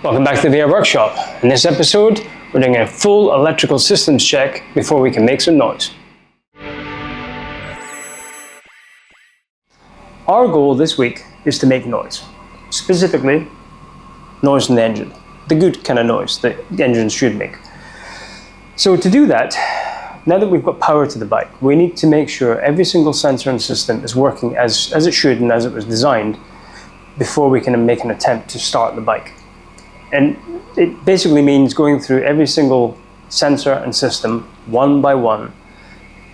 Welcome back to the VR Workshop. In this episode, we're doing a full electrical systems check before we can make some noise. Our goal this week is to make noise. Specifically, noise in the engine. The good kind of noise that the engine should make. So to do that, now that we've got power to the bike, we need to make sure every single sensor and system is working as it should and as it was designed before we can make an attempt to start the bike. And it basically means going through every single sensor and system one by one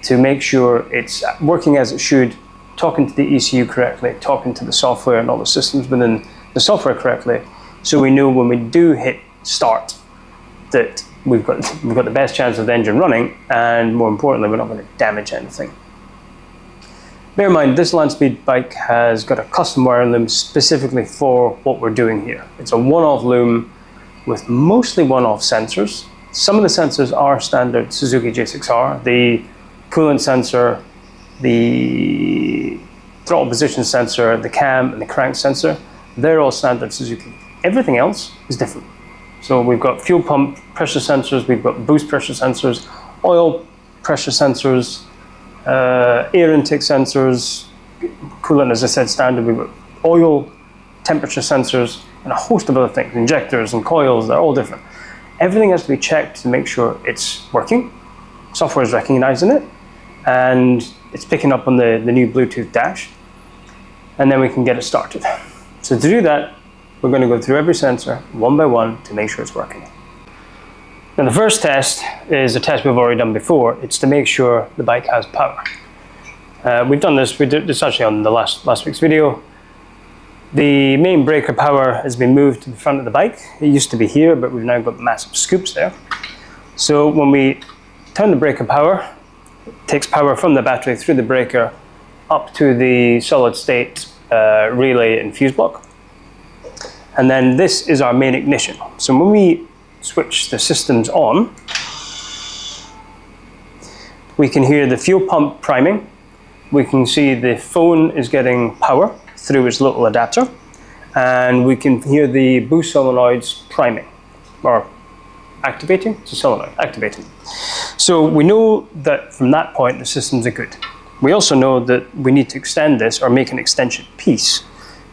to make sure it's working as it should, talking to the ECU correctly, talking to the software and all the systems within the software correctly, so we know when we do hit start that we've got the best chance of the engine running, and more importantly, we're not going to damage anything. Bear in mind, this Landspeed bike has got a custom wire loom specifically for what we're doing here. It's a one-off loom with mostly one-off sensors. Some of the sensors are standard Suzuki GSXR. The coolant sensor, the throttle position sensor, the cam and the crank sensor, they're all standard Suzuki. Everything else is different. So we've got fuel pump pressure sensors, we've got boost pressure sensors, oil pressure sensors, air intake sensors, coolant, as I said, standard. We've got oil temperature sensors and a host of other things, injectors and coils, they're all different. Everything has to be checked to make sure it's working. Software is recognizing it and it's picking up on the new Bluetooth dash, and then we can get it started. So to do that, we're going to go through every sensor one by one to make sure it's working. Now the first test is a test we've already done before. It's to make sure the bike has power. We've done this, we did this actually on the last week's video. The main breaker power has been moved to the front of the bike. It used to be here, but we've now got massive scoops there. So when we turn the breaker power, it takes power from the battery through the breaker up to the solid state relay and fuse block. And then this is our main ignition. So when we switch the systems on, we can hear the fuel pump priming. We can see the phone is getting power through its little adapter, and we can hear the boost solenoids priming or activating. It's a solenoid activating. So we know that from that point the systems are good. We also know that we need to extend this or make an extension piece,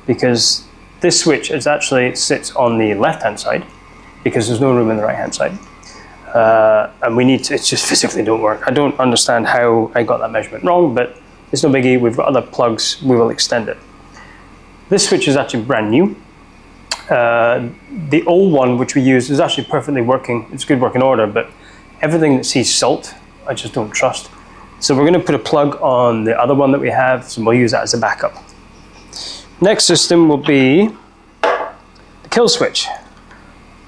because this switch is actually sits on the left hand side because there's no room in the right hand side, and we need to, it just physically don't work. I don't understand how I got that measurement wrong, but it's no biggie. We've got other plugs, we will extend it. This switch is actually brand new. The old one which we use is actually perfectly working, it's good working order, but everything that sees salt I just don't trust. So we're going to put a plug on the other one that we have, so we'll use that as a backup. Next system will be the kill switch.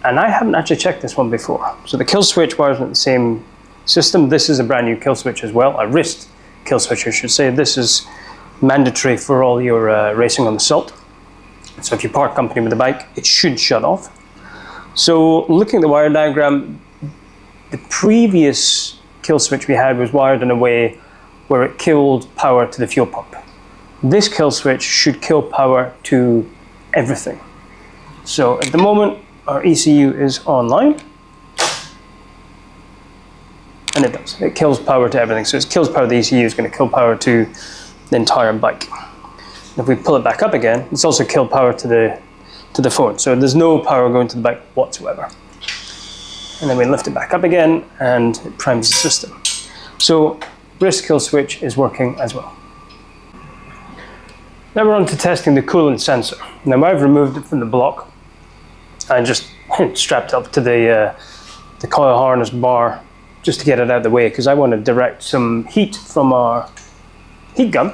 And I haven't actually checked this one before. So the kill switch wires in the same system. This is a brand new kill switch as well, a wrist kill switch I should say. This is mandatory for all your racing on the salt. So if you part company with the bike, it should shut off. So looking at the wire diagram, the previous kill switch we had was wired in a way where it killed power to the fuel pump. This kill switch should kill power to everything. So at the moment, our ECU is online, and it does. It kills power to everything. So it kills power to the ECU, it's going to kill power to the entire bike. If we pull it back up again, it's also killed power to the phone. So there's no power going to the bike whatsoever. And then we lift it back up again, and it primes the system. So wrist kill switch is working as well. Now we're on to testing the coolant sensor. Now I've removed it from the block and just strapped up to the coil harness bar just to get it out of the way, because I want to direct some heat from our heat gun.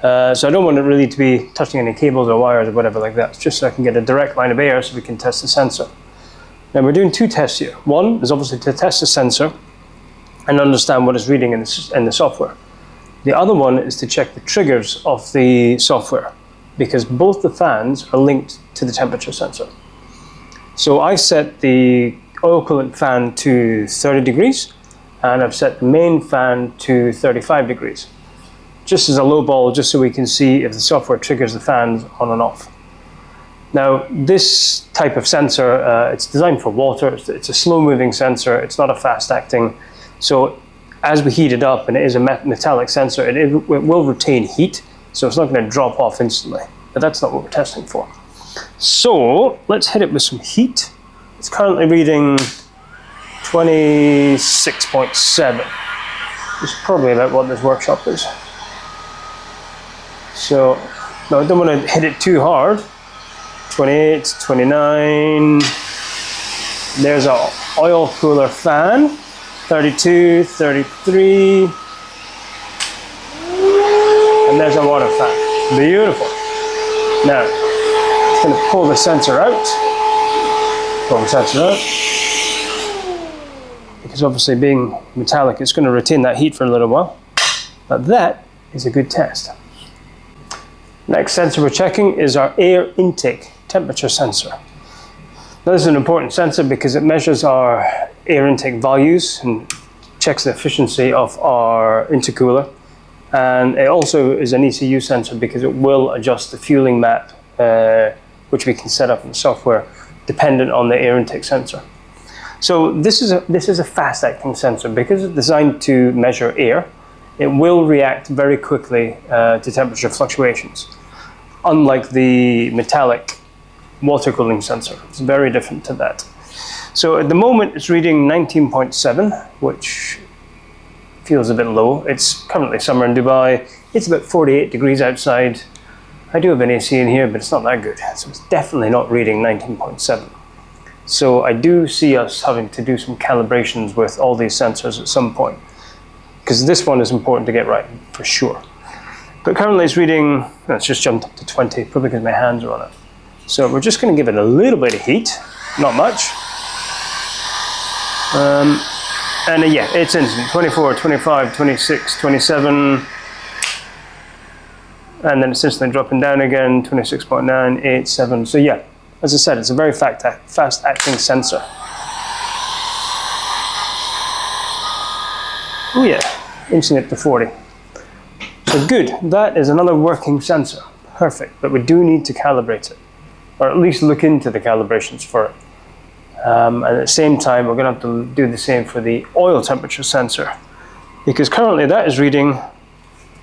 So I don't want it really to be touching any cables or wires or whatever like that. It's just so I can get a direct line of air so we can test the sensor. Now we're doing two tests here. One is obviously to test the sensor and understand what it's reading in the software. The other one is to check the triggers of the software, because both the fans are linked to the temperature sensor. So I set the oil coolant fan to 30 degrees and I've set the main fan to 35 degrees. Just as a low ball, just so we can see if the software triggers the fans on and off. Now, this type of sensor, it's designed for water. It's a slow-moving sensor. It's not a fast-acting. So as we heat it up, and it is a metallic sensor, it will retain heat, so it's not going to drop off instantly. But that's not what we're testing for. So let's hit it with some heat. It's currently reading 26.7. It's probably about what this workshop is. So, no, I don't want to hit it too hard. 28, 29. There's our oil cooler fan. 32, 33. And there's our water fan. Beautiful. Now, I'm going to pull the sensor out. Pull the sensor out. Because obviously being metallic, it's going to retain that heat for a little while. But that is a good test. Next sensor we're checking is our air intake temperature sensor. Now this is an important sensor because it measures our air intake values and checks the efficiency of our intercooler. And it also is an ECU sensor because it will adjust the fueling map, which we can set up in the software, dependent on the air intake sensor. So this is a fast-acting sensor. Because it's designed to measure air, it will react very quickly to temperature fluctuations. Unlike the metallic water cooling sensor, it's very different to that. So at the moment it's reading 19.7, which feels a bit low. It's currently summer in Dubai. It's about 48 degrees outside. I do have an AC in here, but it's not that good. So it's definitely not reading 19.7. So I do see us having to do some calibrations with all these sensors at some point, because this one is important to get right, for sure. But currently it's reading, it's just jumped up to 20, probably because my hands are on it. So we're just going to give it a little bit of heat, not much. And yeah, it's instant, 24, 25, 26, 27. And then it's instantly dropping down again, 26.9, 8, 7. So yeah, as I said, it's a very fast-acting sensor. Oh yeah, inching it to 40. So good, that is another working sensor. Perfect, but we do need to calibrate it, or at least look into the calibrations for it. And at the same time, we're going to have to do the same for the oil temperature sensor, because currently that is reading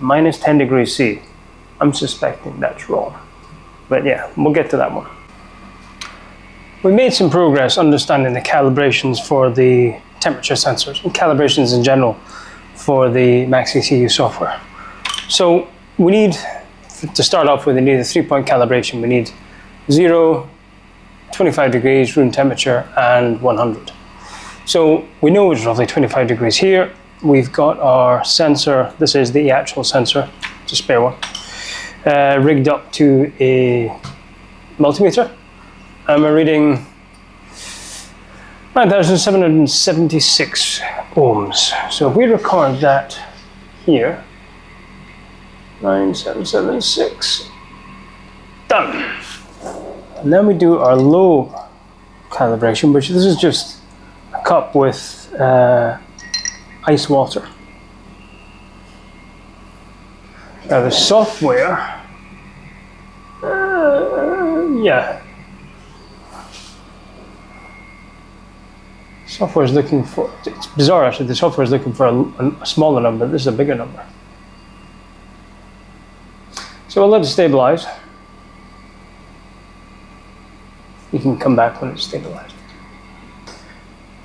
minus 10 degrees C. I'm suspecting that's wrong, but yeah, we'll get to that one. We made some progress understanding the calibrations for the temperature sensors and calibrations in general for the MaxxECU software. So we need, to start off with, we need a 3-point calibration. We need 0, 25 degrees room temperature, and 100. So we know it's roughly 25 degrees here. We've got our sensor, this is the actual sensor, it's a spare one, rigged up to a multimeter, and we're reading 9,776 ohms. So if we record that here, 9776, done. And then we do our low calibration, which this is just a cup with ice water. Now the software, yeah. Software is looking for, it's bizarre actually, the software is looking for a smaller number. This is a bigger number. So we'll let it stabilize. You can come back when it's stabilized.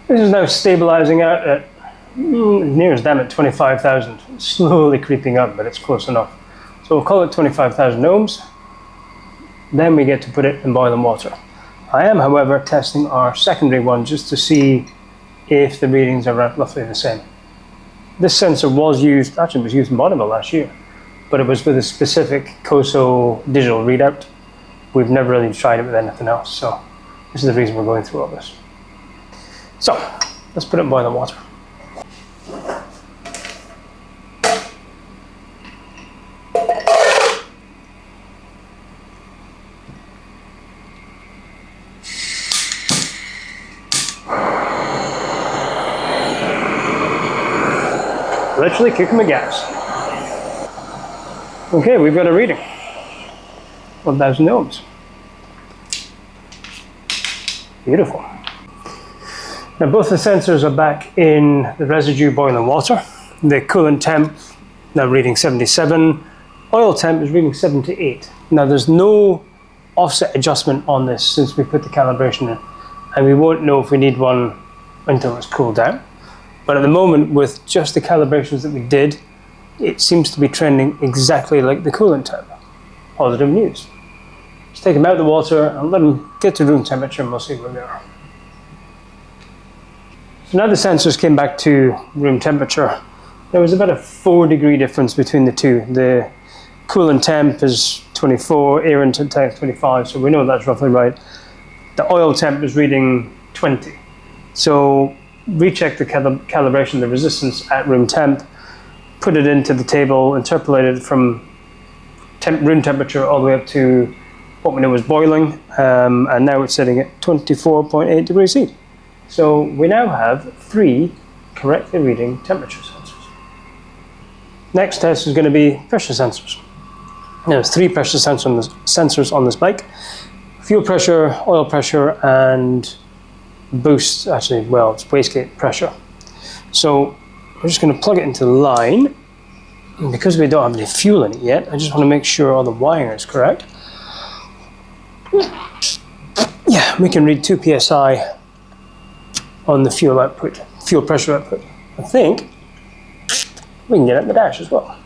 This is now stabilizing out at near as damn at 25,000. It's slowly creeping up, but it's close enough. So we'll call it 25,000 ohms. Then we get to put it in boiling water. I am, however, testing our secondary one just to see if the readings are roughly the same. This sensor was used, actually it was used in Bonneville last year, but it was with a specific COSO digital readout. We've never really tried it with anything else, so this is the reason we're going through all this. So, let's put it in boiling water. Literally kicking the gas. Okay, we've got a reading. 1,000 ohms. Beautiful. Now both the sensors are back in the residue boiling water. The coolant temp now reading 77. Oil temp is reading 78. Now there's no offset adjustment on this since we put the calibration in, and we won't know if we need one until it's cooled down. But at the moment, with just the calibrations that we did, it seems to be trending exactly like the coolant temp. Positive news. Let's take them out of the water and let them get to room temperature and we'll see where they are. So now the sensors came back to room temperature. There was about a 4-degree difference between the two. The coolant temp is 24, air intake temp is 25, so we know that's roughly right. The oil temp is reading 20. So recheck the calibration, the resistance at room temp, put it into the table, interpolate it from room temperature all the way up to what we know was boiling, and now it's sitting at 24.8 degrees C. So we now have 3 correctly reading temperature sensors. Next test is going to be pressure sensors. There's 3 pressure sensors on this bike: fuel pressure, oil pressure, and boost, actually, well, it's wastegate pressure. So we're just going to plug it into the line. And because we don't have any fuel in it yet, I just want to make sure all the wiring is correct. Yeah, we can read 2 psi on the fuel output, fuel pressure output. I think we can get it in the dash as well.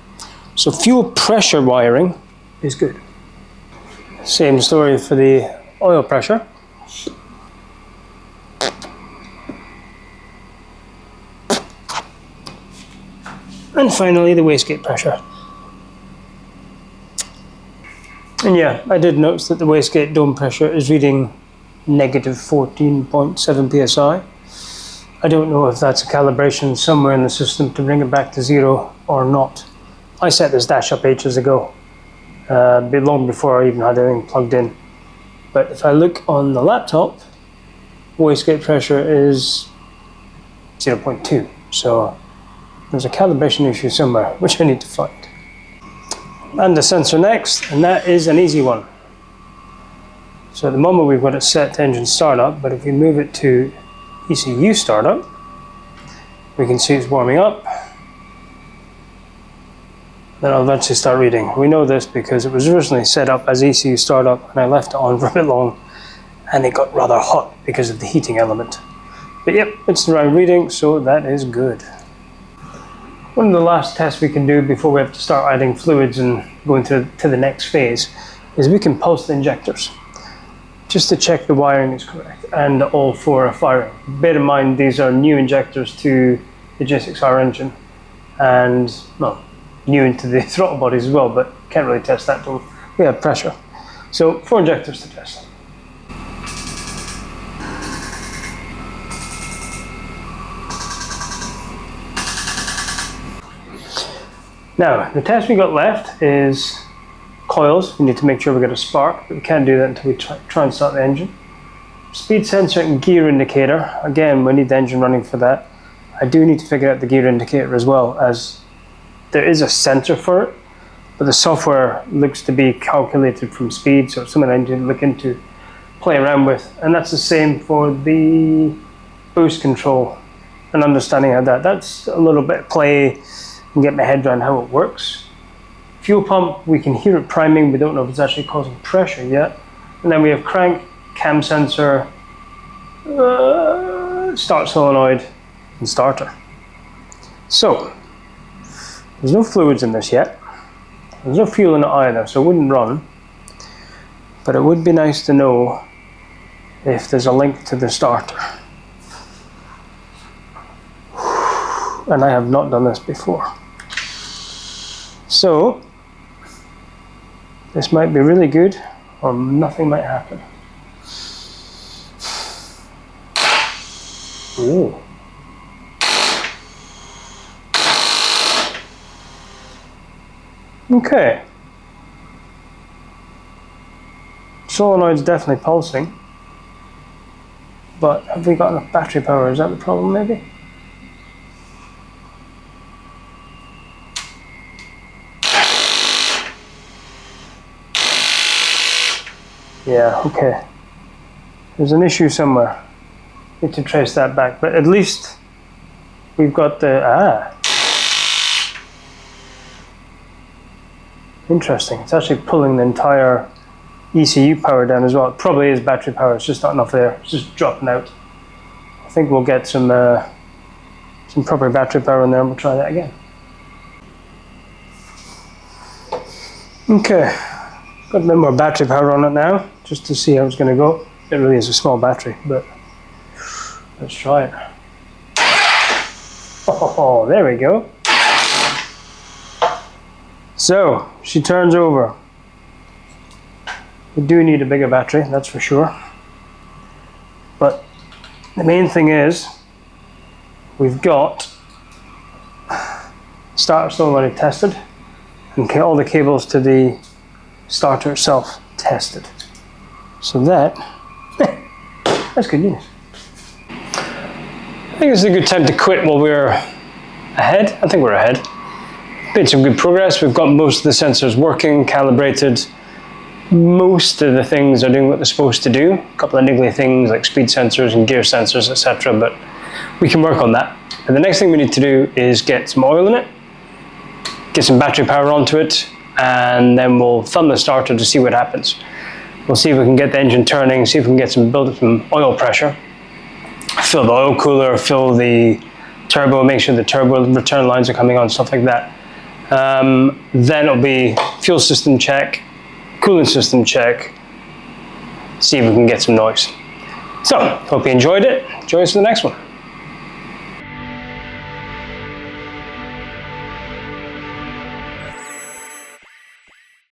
So fuel pressure wiring is good. Same story for the oil pressure. And finally the wastegate pressure. And yeah, I did notice that the wastegate dome pressure is reading negative 14.7 psi. I don't know if that's a calibration somewhere in the system to bring it back to 0 or not. I set this dash up ages ago, long before I even had anything plugged in. But if I look on the laptop, wastegate pressure is 0.2. So there's a calibration issue somewhere, which I need to find. And the sensor next, and that is an easy one. So at the moment we've got it set to engine startup, but if we move it to ECU startup, we can see it's warming up. Then I'll eventually start reading. We know this because it was originally set up as ECU startup and I left it on for a bit long and it got rather hot because of the heating element. But yep, it's the right reading, so that is good. One of the last tests we can do before we have to start adding fluids and going to the next phase is we can pulse the injectors just to check the wiring is correct and all 4 are firing. Bear in mind these are new injectors to the GSXR engine and, well, new into the throttle bodies as well, but can't really test that till we have pressure. So 4 injectors to test. Now, the test we got left is coils. We need to make sure we get a spark, but we can't do that until we try and start the engine. Speed sensor and gear indicator. Again, we need the engine running for that. I do need to figure out the gear indicator as well, as there is a sensor for it, but the software looks to be calculated from speed, so it's something I need to look into, play around with. And that's the same for the boost control and understanding how that's a little bit of play and get my head around how it works. Fuel pump, we can hear it priming, we don't know if it's actually causing pressure yet. And then we have crank, cam sensor, start solenoid, and starter. So, there's no fluids in this yet. There's no fuel in it either, so it wouldn't run. But it would be nice to know if there's a link to the starter. And I have not done this before. So, this might be really good, or nothing might happen. Ooh. Okay. Solenoid's definitely pulsing. But have we got enough battery power? Is that the problem maybe? Yeah, okay. There's an issue somewhere. Need to trace that back, but at least we've got the, interesting. It's actually pulling the entire ECU power down as well. It probably is battery power, it's just not enough there. It's just dropping out. I think we'll get some proper battery power in there and we'll try that again. Okay, got a bit more battery power on it now, just to see how it's going to go. It really is a small battery, but let's try it. Oh, there we go. So, she turns over. We do need a bigger battery, that's for sure. But the main thing is, we've got starter still already tested, and all the cables to the starter itself tested. So that's good news. I think this is a good time to quit while we're ahead. I think we're ahead. Made some good progress. We've got most of the sensors working, calibrated. Most of the things are doing what they're supposed to do. A couple of niggly things like speed sensors and gear sensors, etc. But we can work on that. And the next thing we need to do is get some oil in it, get some battery power onto it, and then we'll thumb the starter to see what happens. We'll see if we can get the engine turning, see if we can get build up some oil pressure, fill the oil cooler, fill the turbo, make sure the turbo return lines are coming on, stuff like that. Then it'll be fuel system check, coolant system check, see if we can get some noise. So, hope you enjoyed it. Join us for the next one.